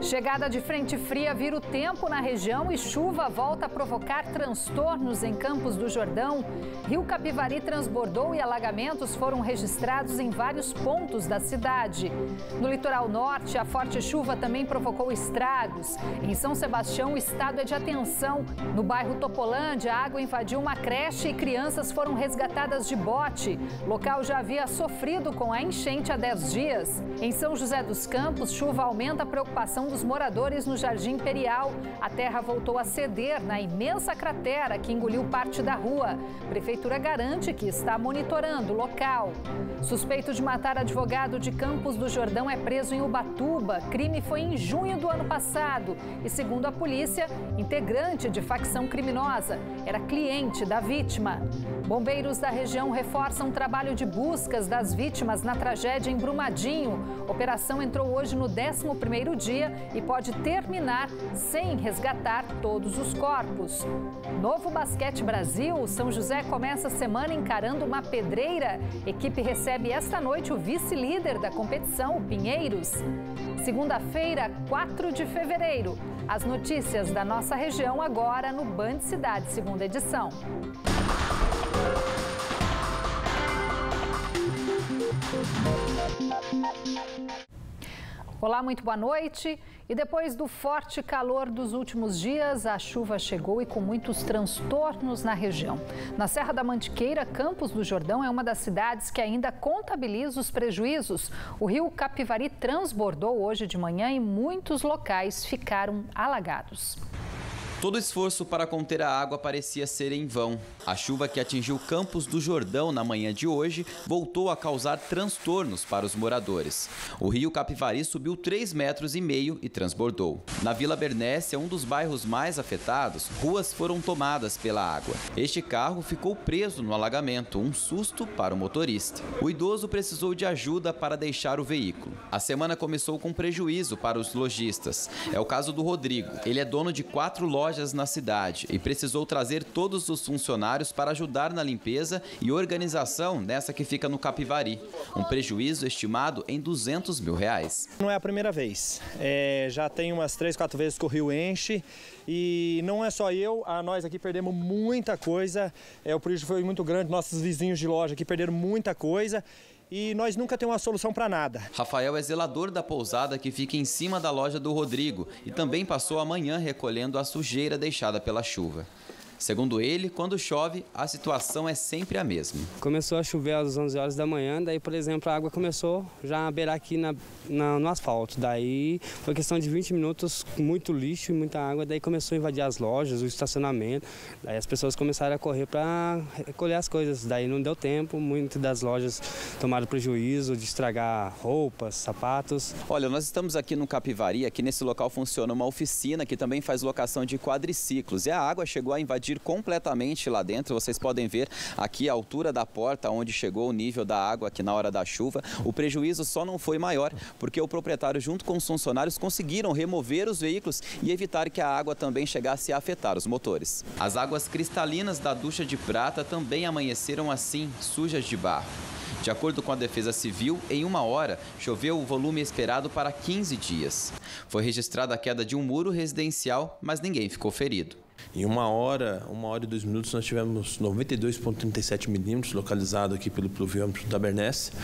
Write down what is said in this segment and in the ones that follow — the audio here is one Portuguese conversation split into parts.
Chegada de frente fria vira o tempo na região e chuva volta a provocar transtornos em Campos do Jordão. Rio Capivari transbordou e alagamentos foram registrados em vários pontos da cidade. No litoral norte, a forte chuva também provocou estragos. Em São Sebastião, o estado é de atenção. No bairro Topolândia, a água invadiu uma creche e crianças foram resgatadas de bote. O local já havia sofrido com a enchente há 10 dias. Em São José dos Campos, chuva aumenta a preocupação dos moradores no Jardim Imperial. A terra voltou a ceder na imensa cratera que engoliu parte da rua. A prefeitura garante que está monitorando o local. Suspeito de matar advogado de Campos do Jordão é preso em Ubatuba. Crime foi em junho do ano passado e, segundo a polícia, integrante de facção criminosa. Era cliente da vítima. Bombeiros da região reforçam o trabalho de buscas das vítimas na tragédia em Brumadinho. A operação entrou hoje no 11º dia e pode terminar sem resgatar todos os corpos. Novo Basquete Brasil, o São José começa a semana encarando uma pedreira. A equipe recebe esta noite o vice-líder da competição, o Pinheiros. Segunda-feira, 4 de fevereiro. As notícias da nossa região agora no Band Cidade, segunda edição. Olá, muito boa noite. E depois do forte calor dos últimos dias, a chuva chegou e com muitos transtornos na região. Na Serra da Mantiqueira, Campos do Jordão é uma das cidades que ainda contabiliza os prejuízos. O rio Capivari transbordou hoje de manhã e muitos locais ficaram alagados. Todo esforço para conter a água parecia ser em vão. A chuva que atingiu Campos do Jordão na manhã de hoje voltou a causar transtornos para os moradores. O rio Capivari subiu 3,5 metros e transbordou. Na Vila Bernécia, um dos bairros mais afetados, ruas foram tomadas pela água. Este carro ficou preso no alagamento, um susto para o motorista. O idoso precisou de ajuda para deixar o veículo. A semana começou com prejuízo para os lojistas. É o caso do Rodrigo. Ele é dono de 4 lojas na cidade e precisou trazer todos os funcionários para ajudar na limpeza e organização nessa que fica no Capivari. Um prejuízo estimado em R$200 mil. Não é a primeira vez, já tem umas 3, 4 vezes que o rio enche e não é só nós aqui perdemos muita coisa, o prejuízo foi muito grande, nossos vizinhos de loja aqui perderam muita coisa. E nós nunca temos uma solução para nada. Rafael é zelador da pousada que fica em cima da loja do Rodrigo e também passou a manhã recolhendo a sujeira deixada pela chuva. Segundo ele, quando chove, a situação é sempre a mesma. Começou a chover às 11 horas da manhã, daí, por exemplo, a água começou já a beirar aqui no asfalto. Daí foi questão de 20 minutos, muito lixo e muita água, daí começou a invadir as lojas, o estacionamento. Daí as pessoas começaram a correr para recolher as coisas. Daí não deu tempo, muitas das lojas tomaram prejuízo de estragar roupas, sapatos. Olha, nós estamos aqui no Capivari, aqui nesse local funciona uma oficina que também faz locação de quadriciclos. E a água chegou a invadir completamente lá dentro. Vocês podem ver aqui a altura da porta onde chegou o nível da água aqui na hora da chuva. O prejuízo só não foi maior porque o proprietário junto com os funcionários conseguiram remover os veículos e evitar que a água também chegasse a afetar os motores. As águas cristalinas da ducha de prata também amanheceram assim, sujas de barro. De acordo com a Defesa Civil, em 1 hora, choveu o volume esperado para 15 dias. Foi registrada a queda de um muro residencial, mas ninguém ficou ferido. Em 1 hora e 2 minutos, nós tivemos 92,37 milímetros localizado aqui pelo pluviômetro da Bernécia,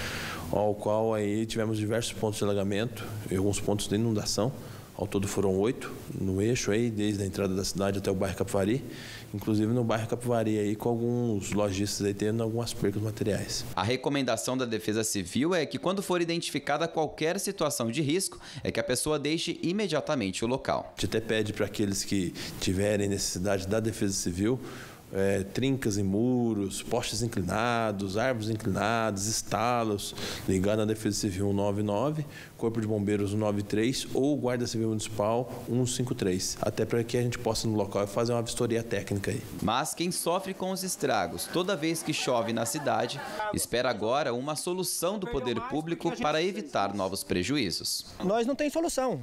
ao qual aí tivemos diversos pontos de alagamento e alguns pontos de inundação. Ao todo foram 8 no eixo aí, desde a entrada da cidade até o bairro Capivari, inclusive no bairro Capivari aí com alguns lojistas aí tendo algumas percas materiais. A recomendação da Defesa Civil é que quando for identificada qualquer situação de risco, é que a pessoa deixe imediatamente o local. A gente até pede para aqueles que tiverem necessidade da Defesa Civil, trincas em muros, postes inclinados, árvores inclinadas, estalos, ligar na Defesa Civil 199, Corpo de Bombeiros 193 ou Guarda Civil Municipal 153, até para que a gente possa no local fazer uma vistoria técnica aí. Mas quem sofre com os estragos toda vez que chove na cidade, espera agora uma solução do poder público para evitar novos prejuízos. Nós não tem solução,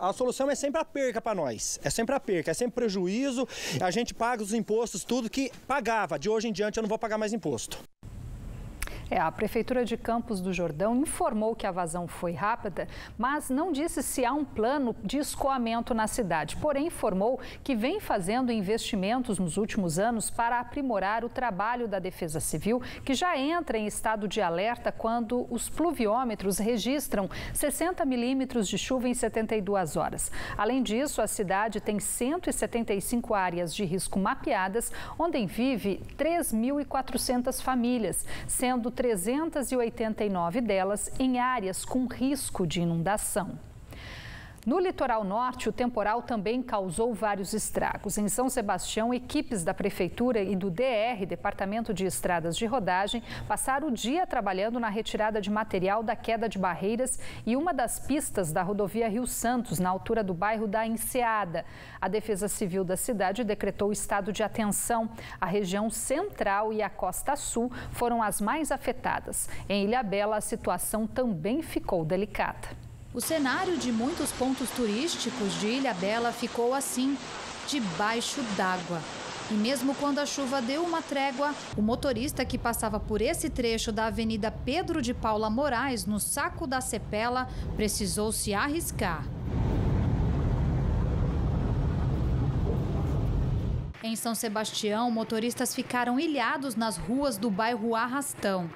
a solução é sempre a perca para nós, é sempre a perca, é sempre prejuízo, a gente paga os impostos, tudo que pagava, de hoje em diante eu não vou pagar mais imposto. A Prefeitura de Campos do Jordão informou que a vazão foi rápida, mas não disse se há um plano de escoamento na cidade. Porém, informou que vem fazendo investimentos nos últimos anos para aprimorar o trabalho da Defesa Civil, que já entra em estado de alerta quando os pluviômetros registram 60 milímetros de chuva em 72 horas. Além disso, a cidade tem 175 áreas de risco mapeadas, onde vive 3.400 famílias, sendo 389 delas em áreas com risco de inundação. No litoral norte, o temporal também causou vários estragos. Em São Sebastião, equipes da Prefeitura e do DR, Departamento de Estradas de Rodagem, passaram o dia trabalhando na retirada de material da queda de barreiras e uma das pistas da rodovia Rio Santos, na altura do bairro da Enseada. A Defesa Civil da cidade decretou estado de atenção. A região central e a costa sul foram as mais afetadas. Em Ilhabela, a situação também ficou delicada. O cenário de muitos pontos turísticos de Ilhabela ficou assim, debaixo d'água. E mesmo quando a chuva deu uma trégua, o motorista que passava por esse trecho da Avenida Pedro de Paula Moraes, no Saco da Cepela, precisou se arriscar. Em São Sebastião, motoristas ficaram ilhados nas ruas do bairro Arrastão.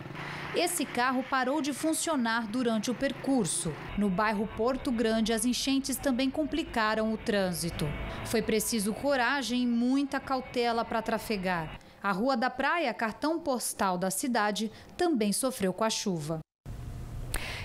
Esse carro parou de funcionar durante o percurso. No bairro Porto Grande, as enchentes também complicaram o trânsito. Foi preciso coragem e muita cautela para trafegar. A Rua da Praia, cartão postal da cidade, também sofreu com a chuva.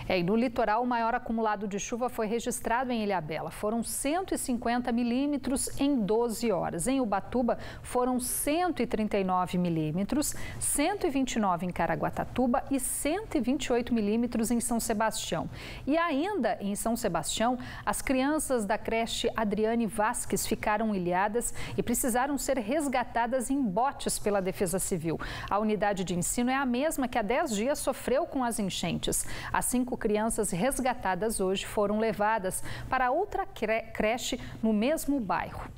E no litoral, o maior acumulado de chuva foi registrado em Ilhabela. Foram 150 milímetros em 12 horas. Em Ubatuba, foram 139 milímetros, 129 em Caraguatatuba e 128 milímetros em São Sebastião. E ainda em São Sebastião, as crianças da creche Adriane Vasques ficaram ilhadas e precisaram ser resgatadas em botes pela Defesa Civil. A unidade de ensino é a mesma que há 10 dias sofreu com as enchentes. As 5 crianças resgatadas hoje foram levadas para outra creche no mesmo bairro.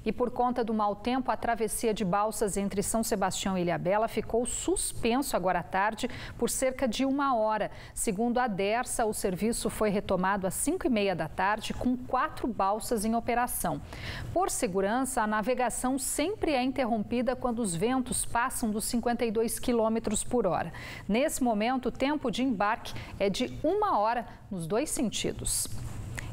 E por conta do mau tempo, a travessia de balsas entre São Sebastião e Ilhabela ficou suspenso agora à tarde por cerca de 1 hora. Segundo a Dersa, o serviço foi retomado às 5h30 da tarde com 4 balsas em operação. Por segurança, a navegação sempre é interrompida quando os ventos passam dos 52 km por hora. Nesse momento, o tempo de embarque é de 1 hora nos 2 sentidos.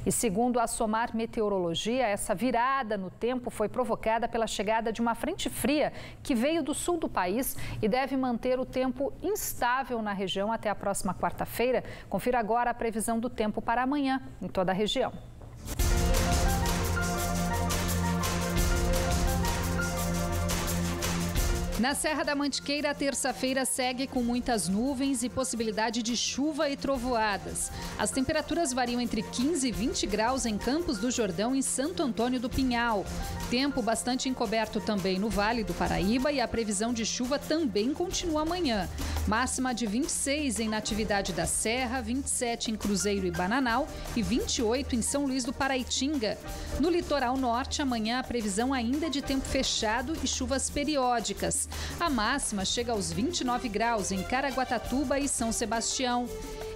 E segundo a SOMAR Meteorologia, essa virada no tempo foi provocada pela chegada de uma frente fria que veio do sul do país e deve manter o tempo instável na região até a próxima quarta-feira. Confira agora a previsão do tempo para amanhã em toda a região. Na Serra da Mantiqueira, a terça-feira segue com muitas nuvens e possibilidade de chuva e trovoadas. As temperaturas variam entre 15 e 20 graus em Campos do Jordão e Santo Antônio do Pinhal. Tempo bastante encoberto também no Vale do Paraíba e a previsão de chuva também continua amanhã. Máxima de 26 em Natividade da Serra, 27 em Cruzeiro e Bananal e 28 em São Luís do Paraitinga. No litoral norte, amanhã a previsão ainda é de tempo fechado e chuvas periódicas. A máxima chega aos 29 graus em Caraguatatuba e São Sebastião.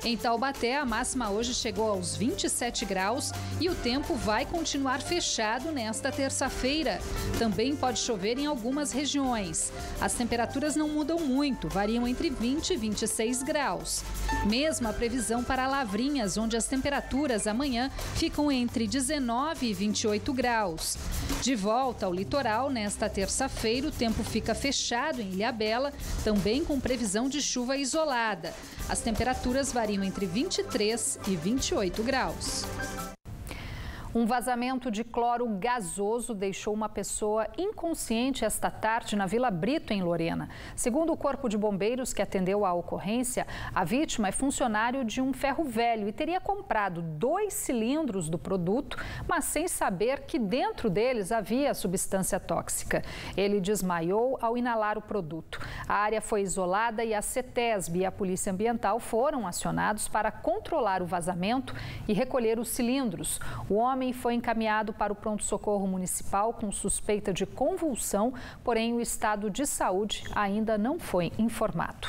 Em Taubaté, a máxima hoje chegou aos 27 graus e o tempo vai continuar fechado nesta terça-feira. Também pode chover em algumas regiões. As temperaturas não mudam muito, variam entre 20 e 26 graus. Mesma previsão para Lavrinhas, onde as temperaturas amanhã ficam entre 19 e 28 graus. De volta ao litoral, nesta terça-feira, o tempo fica fechado em Ilhabela, também com previsão de chuva isolada. As temperaturas variam entre 23 e 28 graus. Um vazamento de cloro gasoso deixou uma pessoa inconsciente esta tarde na Vila Brito, em Lorena. Segundo o Corpo de Bombeiros que atendeu à ocorrência, a vítima é funcionário de um ferro velho e teria comprado 2 cilindros do produto, mas sem saber que dentro deles havia substância tóxica. Ele desmaiou ao inalar o produto. A área foi isolada e a CETESB e a Polícia Ambiental foram acionados para controlar o vazamento e recolher os cilindros. O homem foi encaminhado para o pronto-socorro municipal com suspeita de convulsão, porém o estado de saúde ainda não foi informado.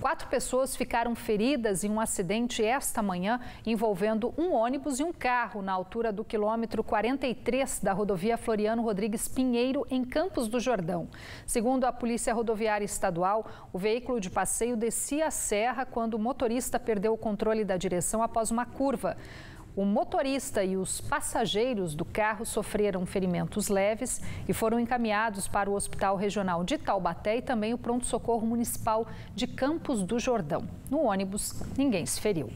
4 pessoas ficaram feridas em um acidente esta manhã envolvendo um ônibus e um carro na altura do quilômetro 43 da rodovia Floriano Rodrigues Pinheiro, em Campos do Jordão. Segundo a Polícia Rodoviária Estadual, o veículo de passeio descia a serra quando o motorista perdeu o controle da direção após uma curva. O motorista e os passageiros do carro sofreram ferimentos leves e foram encaminhados para o Hospital Regional de Taubaté e também o Pronto-Socorro Municipal de Campos do Jordão. No ônibus, ninguém se feriu.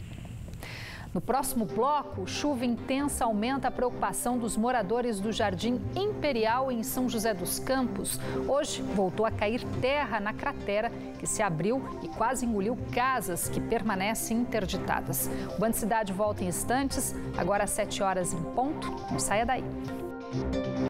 No próximo bloco, chuva intensa aumenta a preocupação dos moradores do Jardim Imperial em São José dos Campos. Hoje, voltou a cair terra na cratera que se abriu e quase engoliu casas que permanecem interditadas. O Band Cidade volta em instantes, agora às 7 horas em ponto. Não saia daí.